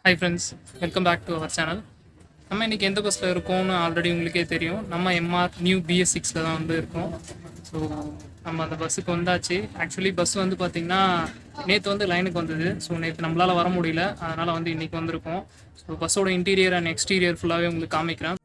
High friends, welcome back to our channel. நம்ம இன்றைக்கி எந்த பஸ்ஸில் இருக்கோம்னு ஆல்ரெடி உங்களுக்கே தெரியும். நம்ம நியூ BS6 தான் வந்து இருக்கோம். ஸோ நம்ம அந்த பஸ்ஸுக்கு வந்தாச்சு. ஆக்சுவலி பஸ் வந்து பார்த்திங்கன்னா நேற்று வந்து லைனுக்கு வந்தது. ஸோ நேற்று நம்மளால் வர முடியல, அதனால் வந்து இன்றைக்கி வந்திருக்கோம். ஸோ பஸ்ஸோட இன்டீரியர் அண்ட் எக்ஸ்டீரியர் ஃபுல்லாகவே உங்களுக்கு காமிக்கிறேன்.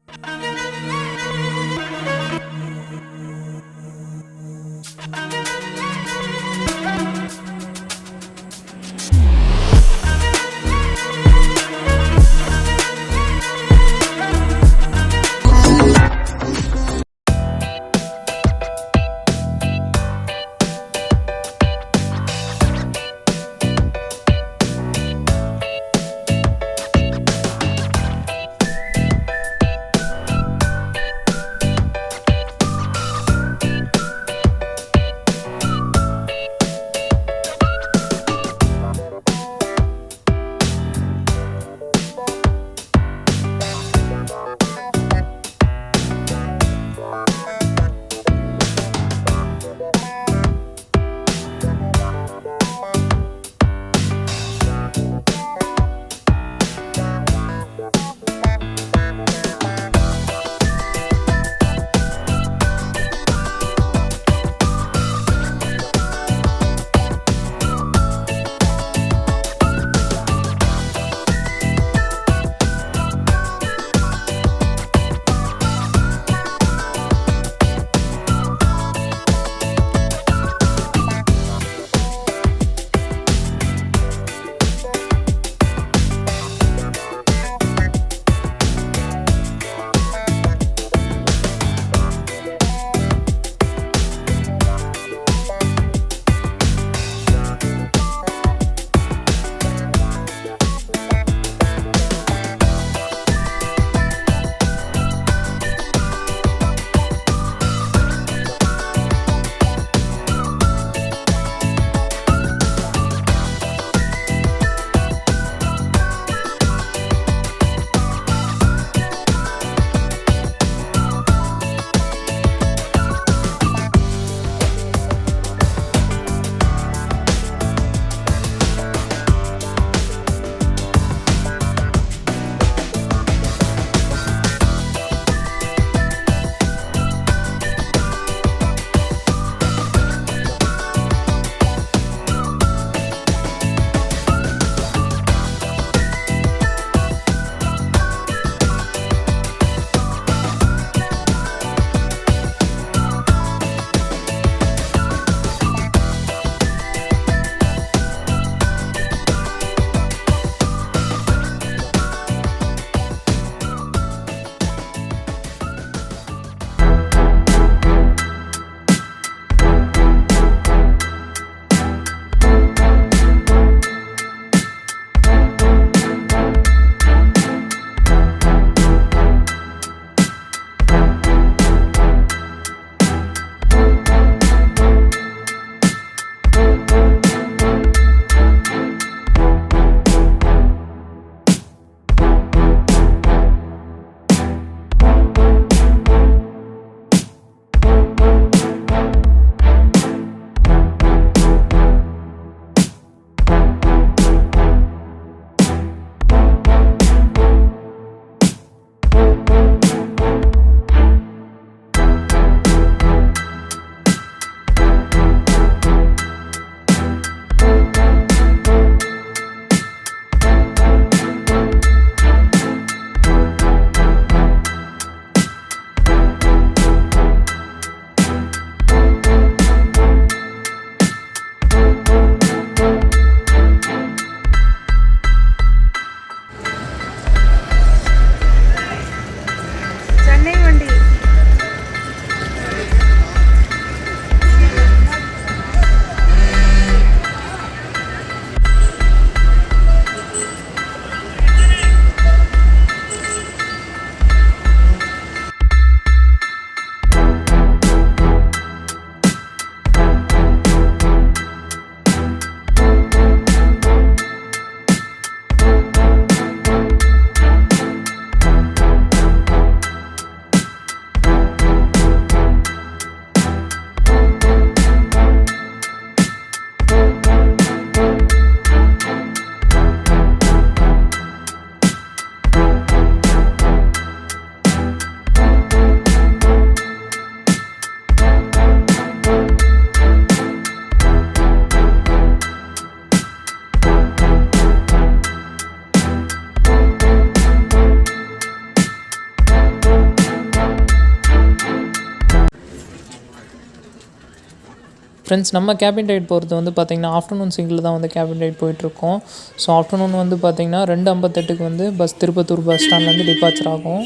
ஃப்ரெண்ட்ஸ், நம்ம கேபின் ரைட் போகிறது வந்து பார்த்திங்கன்னா ஆஃப்டர்நூன் சிங்கிள் தான் வந்து கேபின் ரைட் போயிட்டுருக்கோம். ஸோ ஆஃப்டர்நூன் வந்து பார்த்திங்கன்னா 2:58க்கு வந்து பஸ் திருப்பத்தூர் பஸ் ஸ்டாண்ட்லேருந்து டிபார்ச்சர் ஆகும்.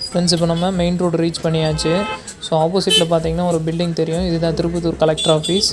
ஃப்ரெண்ட்ஸ், இப்போ நம்ம மெயின் ரோடு ரீச் பண்ணியாச்சு. ஸோ ஆப்போசிட்டில் பார்த்தீங்கன்னா ஒரு பில்டிங் தெரியும். இதுதான் திருப்பத்தூர் கலெக்டர் ஆஃபீஸ்.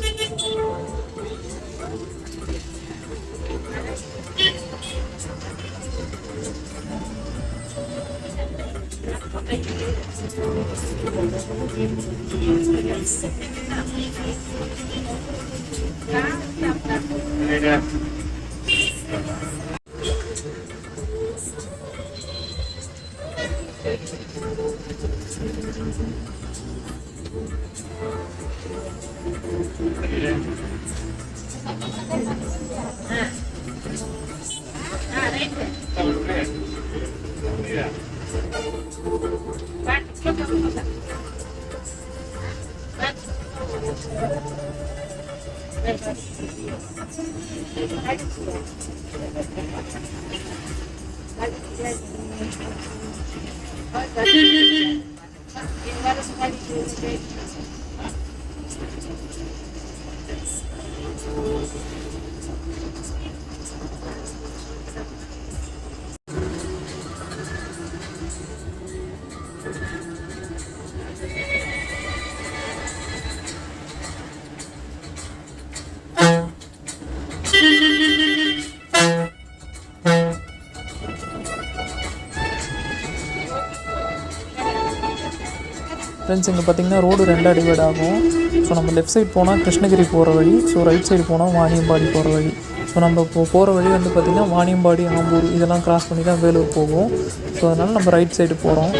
ஃப்ரெண்ட்ஸ், இங்கே பார்த்திங்கன்னா ரோடு 2ஆக டிவைட் ஆகும். ஸோ நம்ம லெஃப்ட் சைடு போனால் கிருஷ்ணகிரி போகிற வழி, ஸோ ரைட் சைடு போனால் வாணியம்பாடி போகிற வழி. ஸோ நம்ம இப்போ போகிற வழி வந்து பார்த்திங்கன்னா வாணியம்பாடி, ஆம்பூர் இதெல்லாம் கிராஸ் பண்ணி தான் வேலூர் போகும். ஸோ அதனால் நம்ம ரைட் சைடு போகிறோம்.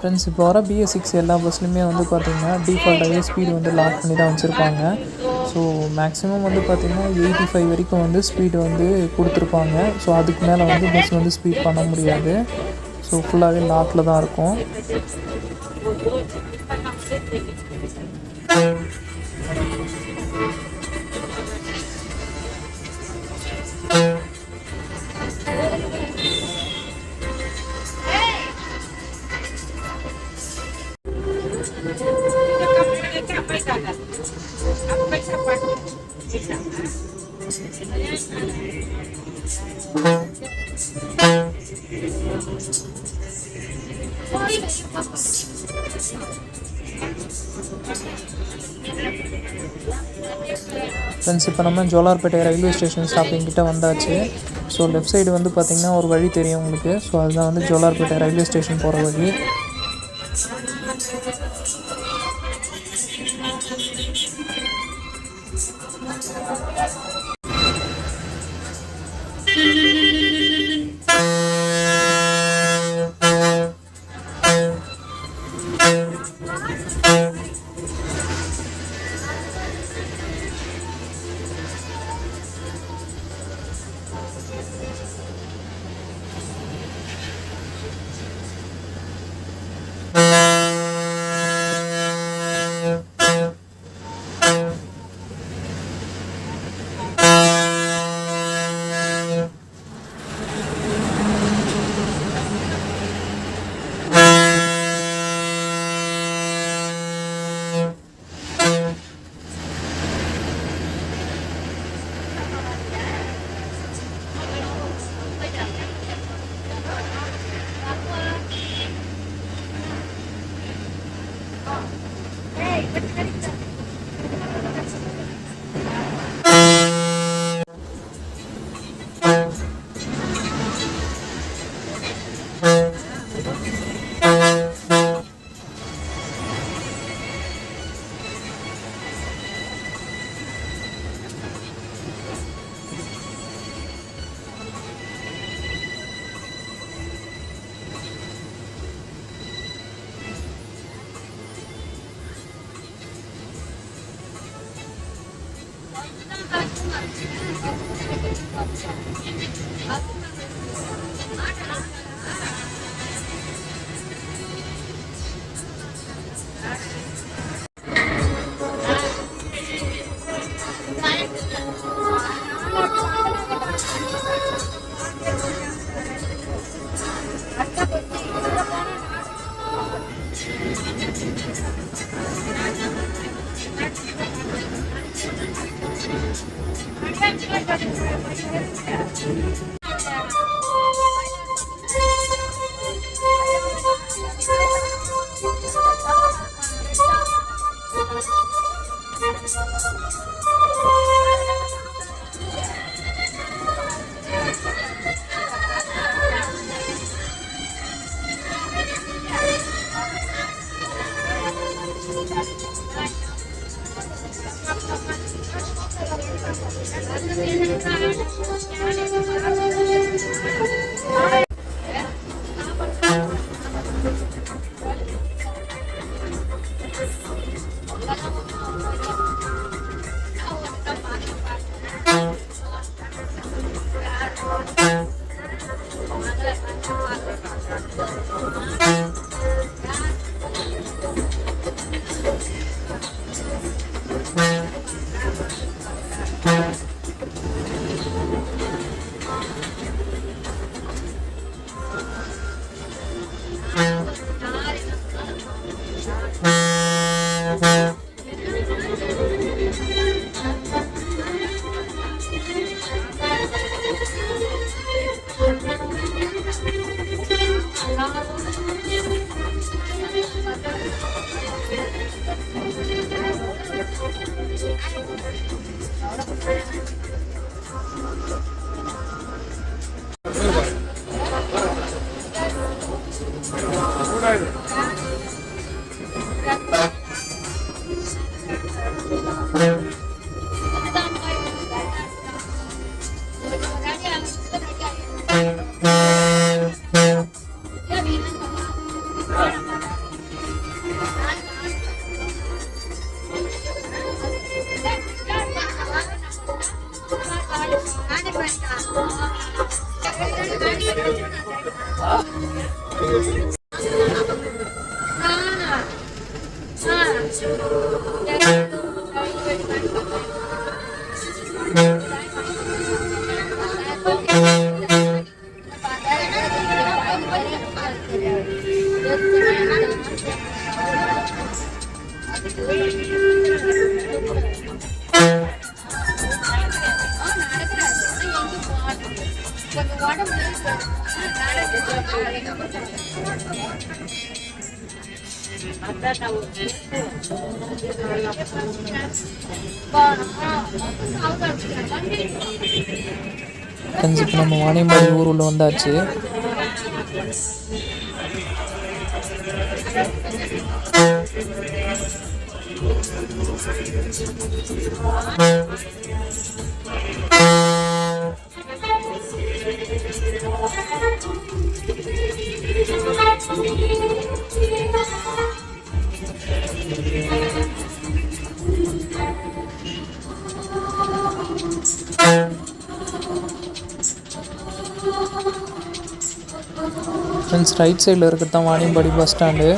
ஃப்ரெண்ட்ஸ், இப்போ வர BS6 எல்லா பஸ்லையுமே வந்து பார்த்திங்கன்னா டிஃபால்ட்டாகவே ஸ்பீடு வந்து லாக் பண்ணி தான் வச்சுருப்பாங்க. ஸோ மேக்ஸிமம் வந்து பார்த்திங்கன்னா 85 வரைக்கும் வந்து ஸ்பீடு வந்து கொடுத்துருப்பாங்க. ஸோ அதுக்கு மேலே வந்து பஸ் வந்து ஸ்பீட் பண்ண முடியாது. ஸோ ஃபுல்லாகவே லாக்கில் தான் இருக்கும். ஃப்ரெண்ட்ஸ், இப்போ நம்ம ஜோலார்பேட்டை ரயில்வே ஸ்டேஷன் ஸ்டாப்பிங் கிட்ட வந்தாச்சு. ஸோ லெஃப்ட் சைடு வந்து பார்த்திங்கன்னா ஒரு வழி தெரியும் உங்களுக்கு. ஸோ அதுதான் வந்து ஜோலார்பேட்டை ரயில்வே ஸ்டேஷன் போகிற வழி. ஃப்ரெண்ட்ஸ் இப்போ நம்ம வாணியம்பாடி ஊர் உள்ள வந்தாச்சு. ஃப்ரெண்ட்ஸ் ரைட் சைடில் இருக்கிறது தான் வாணியம்பாடி பஸ் ஸ்டாண்டு.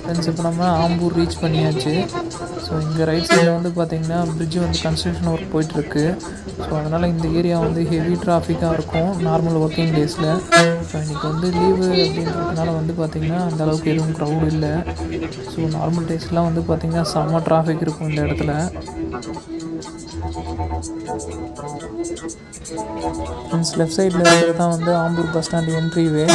ஃப்ரெண்ட்ஸ் இப்போ நம்ம ஆம்பூர் ரீச் பண்ணியாச்சு. ஸோ இங்கே ரைட் சைடில் வந்து பார்த்திங்கன்னா பிரிட்ஜ் வந்து கன்ஸ்ட்ரக்ஷன் ஒர்க் போயிட்டுருக்கு. ஸோ அதனால் இந்த ஏரியா வந்து ஹெவி டிராஃபிக்காக இருக்கும் நார்மல் ஒர்க்கிங் டேஸில். ஸோ இன்றைக்கி வந்து லீவு அப்படின்றதுனால வந்து பார்த்திங்கன்னா அந்தளவுக்கு எதுவும் க்ரௌட் இல்லை. ஸோ நார்மல் டேஸ்லாம் வந்து பார்த்திங்கன்னா செம்ம டிராஃபிக் இருக்கும் இந்த இடத்துல. ஃப்ரெண்ட்ஸ் லெஃப்ட் சைடில் இருக்கிறது தான் வந்து ஆம்பூர் பஸ் ஸ்டாண்ட் என்ட்ரிவே.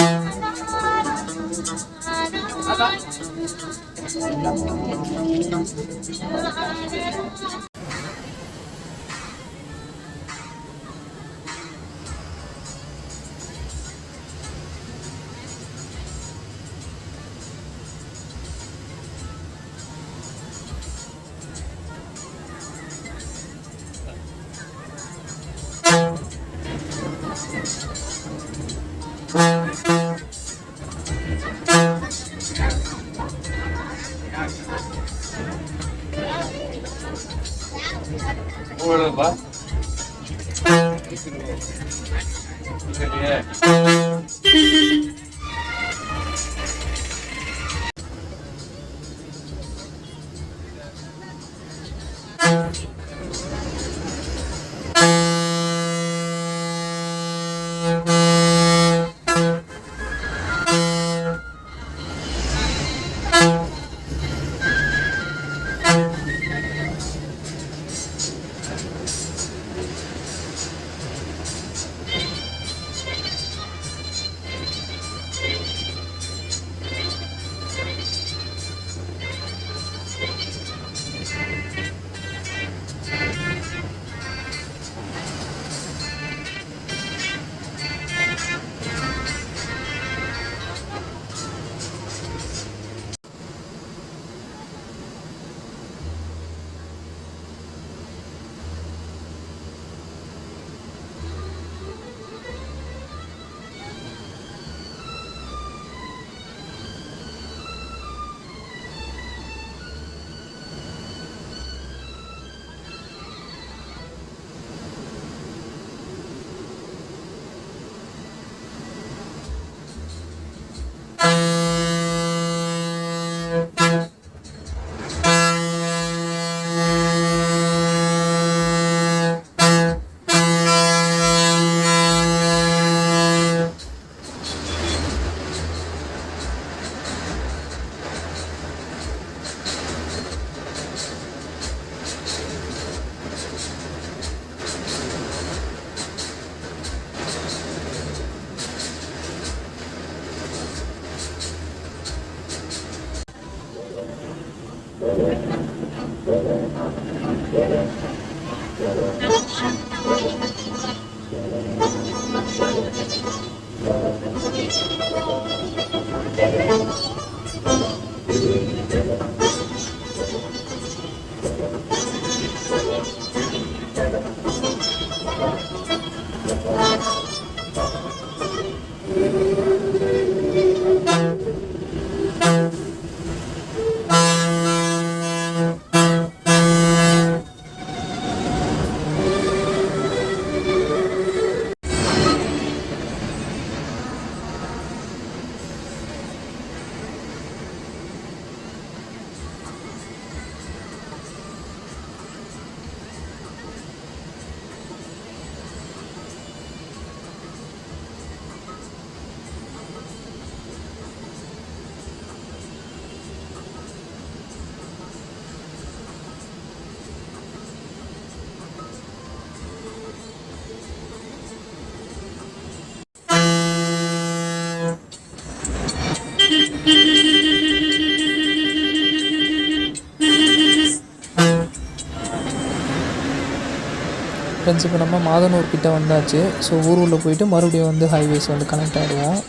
ஃப்ரெண்ட்ஸ் இப்போ நம்ம மாதனூர் கிட்ட வந்தாச்சு. ஸோ ஊர் உள்ள போயிட்டு மறுபடியும் வந்து ஹைவேஸ் வந்து கனெக்ட் ஆகிடுவோம்.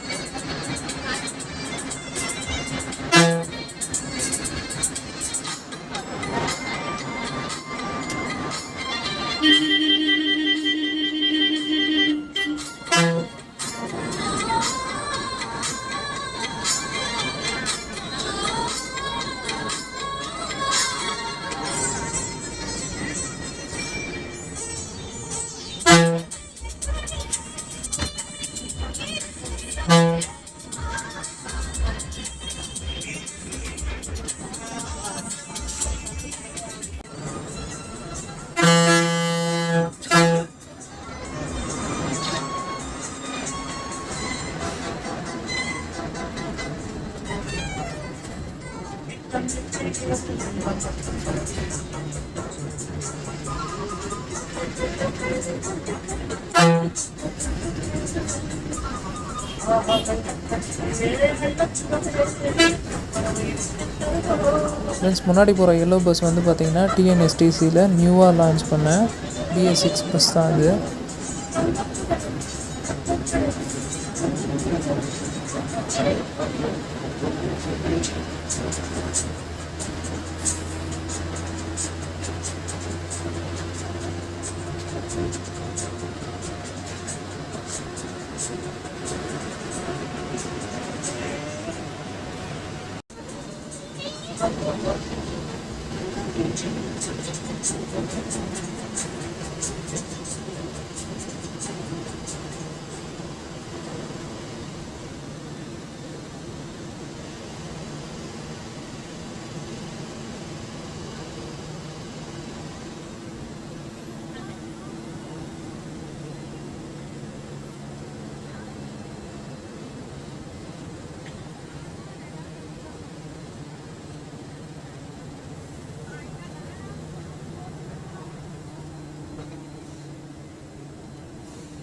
ஃப்ரெண்ட்ஸ் முன்னாடி போகிற எல்லோ பஸ் வந்து பார்த்திங்கன்னா டிஎன்எஸ்டிசியில் நியூவாக லான்ச் பண்ண BS6 பஸ் தான் அது.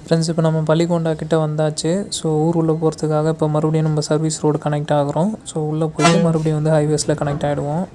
ஃப்ரெண்ட்ஸ் இப்போ நம்ம பள்ளிக்கொண்டா கிட்ட வந்தாச்சு. ஸோ ஊர் உள்ளே போகிறதுக்காக இப்போ மறுபடியும் நம்ம சர்வீஸ் ரோடு கனெக்ட் ஆகிறோம். ஸோ உள்ளே போயிட்டு மறுபடியும் வந்து ஹைவேஸில் கனெக்ட் ஆகிடுவோம்.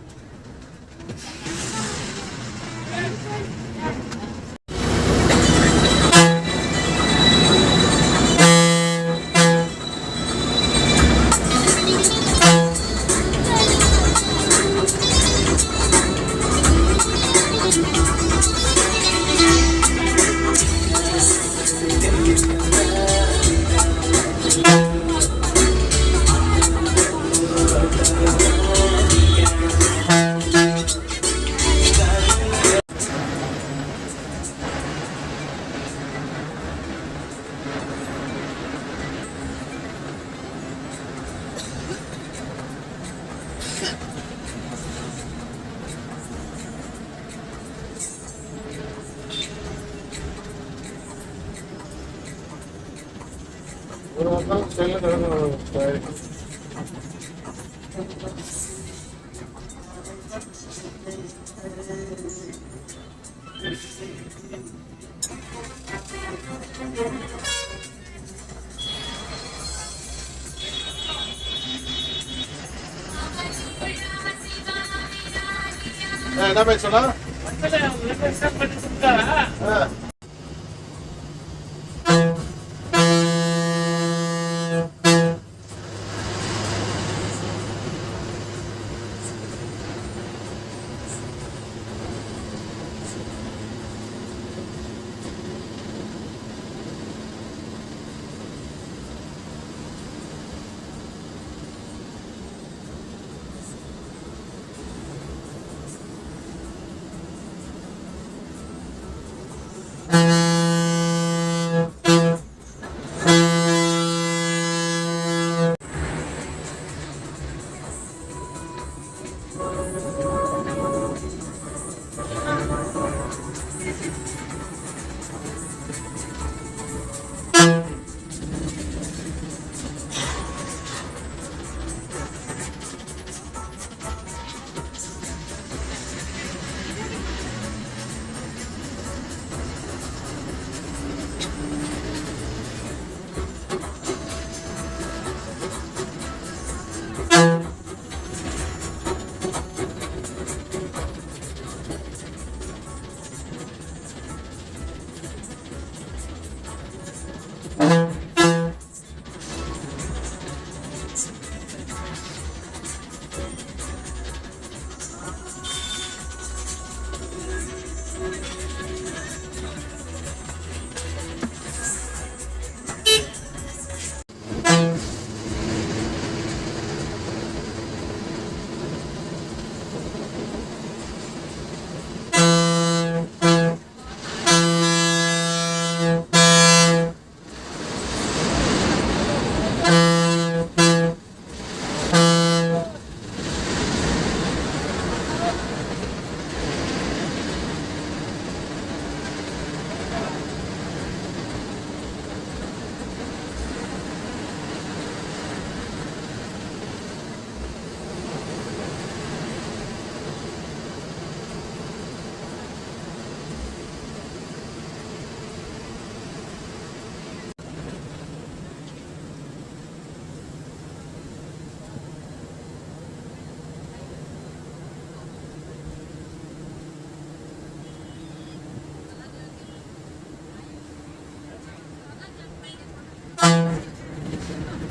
என்ன பேர் சொன்னா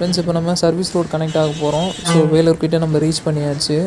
ஃப்ரெண்ட்ஸ் இப்போ நம்ம சர்வீஸ் ரோட் கனெக்ட் ஆக போகிறோம். ஸோ வேலூர்கிட்ட நம்ம ரீச் பண்ணியாச்சு.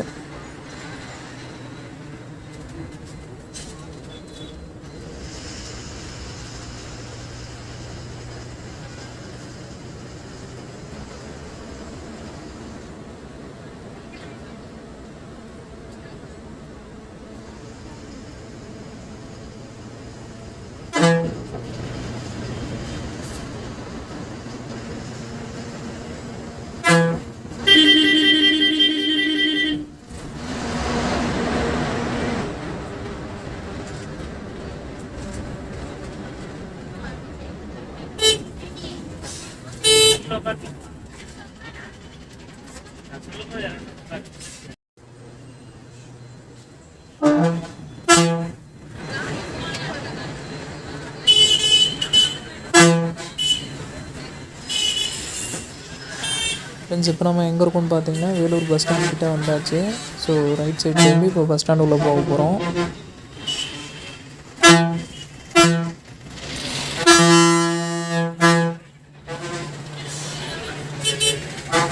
ஃப்ரெண்ட்ஸ் இப்போ நம்ம எங்கே இருக்கோம்னு பார்த்தீங்கன்னா வேலூர் பஸ் ஸ்டாண்ட் கிட்டே வந்தாச்சு. ஸோ ரைட் சைட் திரும்பி இப்போ பஸ் ஸ்டாண்ட் உள்ளே போக போகிறோம்.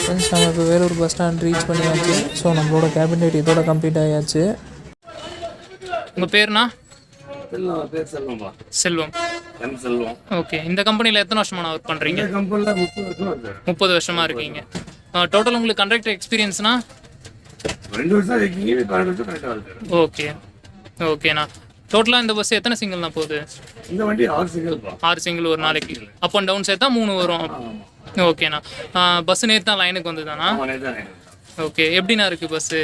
ஃப்ரெண்ட்ஸ் நம்ம இப்போ வேலூர் பஸ் ஸ்டாண்ட் ரீச் பண்ணியாச்சு. ஸோ நம்மளோட கேபின் ரைட் இதோட கம்ப்ளீட் ஆயாச்சு. உங்கள் பேர்னா? செல்வம். ஓகே. இந்த கம்பெனியில் எத்தனை வருஷமா ஒர்க் பண்ணுறீங்க? 30 வருஷமா இருக்கீங்க. டோட்டல் உங்களுக்கு கண்டக்டர் எக்ஸ்பீரியன்ஸ்னா? 2 வருஷம் இருக்கீங்க, 12 வருஷம் கரெக்டாக இருக்கு. ஓகே ஓகேண்ணா. டோட்டலாக இந்த பஸ் எத்தனை சிங்கிள்னா போகுது? இந்த வண்டி 6 சிங்கிள். 6 சிங்கிள் ஒரு நாளைக்கு. அப் அண்ட் டவுன் சேர்த்தா 3 வரும். ஓகேண்ணா. பஸ் நேற்று தான் லைனுக்கு வந்துதானா? ஓகே. எப்படிண்ணா இருக்கு பஸ்ஸு?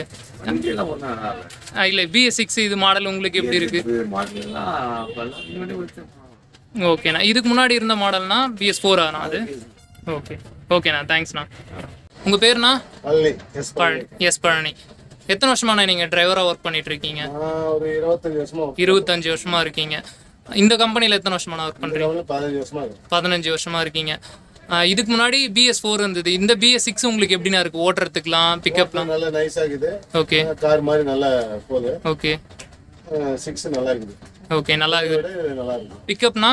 இல்லை BS6 இது மாடல் உங்களுக்கு எப்படி இருக்கு? ஓகேண்ணா. இதுக்கு முன்னாடி இருந்த மாடல்னா BS4 ஆனா அது? ஓகே ஓகேண்ணா, தேங்க்ஸ்ண்ணா. உங்கள் பேர்ண்ணா? எஸ் பழனி. எத்தனை வருஷமாண்ணா நீங்கள் டிரைவராக ஒர்க் பண்ணிட்டு இருக்கீங்க? 25 வருஷமா இருக்கீங்க. இந்த கம்பெனியில் எத்தனை வருஷமா ஒர்க் பண்ணுறீங்க? 15 வருஷமா இருக்கீங்க. இதுக்கு முன்னாடி BS4 இருந்தது. இந்த BS6 உங்களுக்கு எப்படின்னா இருக்கு ஓட்டுறதுக்குலாம், பிக்கப்லாம்? நல்லா நைஸா இருக்குது. ஓகே. கார் மாதிரி நல்லா போகுது. ஓகே. 6 நல்லா இருக்குது. ஓகே நல்லா இருக்குது. இதோட நல்லா இருக்குது. பிக்கப்னா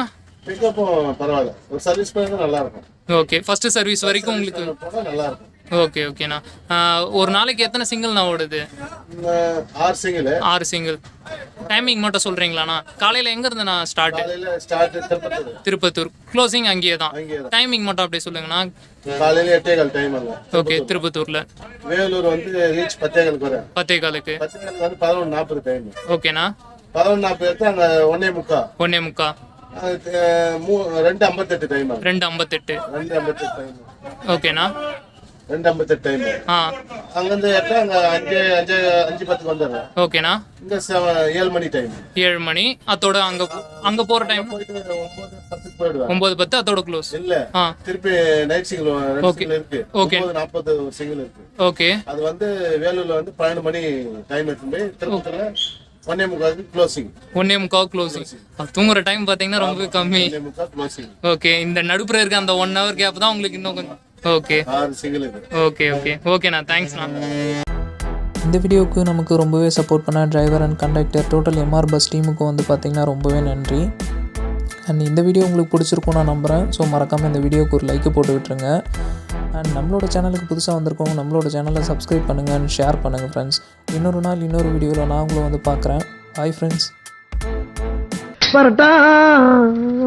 பிக்கப்பும் பரவாயில்ல. ஒரு சர்வீஸ் பண்ணா நல்லா இருக்கும். ஓகே ஃபர்ஸ்ட் சர்வீஸ் வரைக்கும் உங்களுக்கு போனா நல்லா இருக்கும். ஓகே ஓகேண்ணா. ஒரு நாளைக்கு எத்தனை சிங்கிள்ண்ணா ஓடுது? 6 சிங்கிள். 6 சிங்கிள். டைமிங் மட்டும் சொல்கிறீங்களாண்ணா? காலையில் எங்கேருந்துண்ணா ஸ்டார்ட்? காலையில ஸ்டார்ட் திருப்பத்தூர். க்ளோசிங் அங்கேயே தான். டைமிங் மட்டும் அப்படியே சொல்லுங்கண்ணா. காலையில 8:15 டைம் ஆகும். ஓகே திருப்பத்தூரில். வேலூர் வந்து ரீச் 10:15 வரும். 10:15. 10:15 வந்து 11:40 டைம். ஓகேண்ணா. 11:40 எடுத்து அங்கே 1:45. 1:45. 2:58 டைம் ஆகும். 2:58. 2:58 டைம். ஓகேண்ணா. 2:58 டைம். அங்கேருந்து எடுத்தா அங்கே 5:10 வந்துடுறேன். ஓகேண்ணா. இங்கே 7 மணி டைம். 7 மணி. அதோட அங்கே போகிற டைம் 9:10 போயிடுவேன். 9:10 அதோட க்ளோஸ். இல்ல திருப்பி நைட் சிங்கிள் இருக்கு. 9:40 ஒரு சிங்கிள் இருக்கு. ஓகே. அது வந்து வேலூர்ல வந்து 12 மணி டைம் எடுத்து போய் திருப்பத்தூர்ல 1:45 க்ளோசிங். 1:45 க்ளோசிங். தூங்குற டைம் பார்த்தீங்கன்னா ரொம்ப கம்மி. 1:45 க்ளோசிங். ஓகே. இந்த நடுப்புற இருக்க அந்த 1 hour கேப் தான் உங்களுக்கு இன்னும் கொஞ்சம். ஓகே 6 சிங்கிள் இருக்கு. ஓகே ஓகே ஓகேண்ணா. தேங்க்ஸ்ண்ணா. இந்த வீடியோவுக்கு நமக்கு ரொம்பவே சப்போர்ட் பண்ண driver and conductor total MR bus டீமுக்கு வந்து பார்த்திங்கன்னா ரொம்பவே நன்றி. அண்ட் இந்த வீடியோ உங்களுக்கு பிடிச்சிருக்கும் நான் நம்புகிறேன். ஸோ மறக்காமல் இந்த வீடியோவுக்கு ஒரு லைக்கை போட்டு விட்டுருங்க. அண்ட் நம்மளோட சேனலுக்கு புதுசாக வந்திருக்கோங்க நம்மளோட சேனலை சப்ஸ்கிரைப் பண்ணுங்கள் அண்ட் ஷேர் பண்ணுங்கள் ஃப்ரெண்ட்ஸ். இன்னொரு நாள் இன்னொரு வீடியோவில் நான் உங்களை வந்து பார்க்குறேன். Bye friends.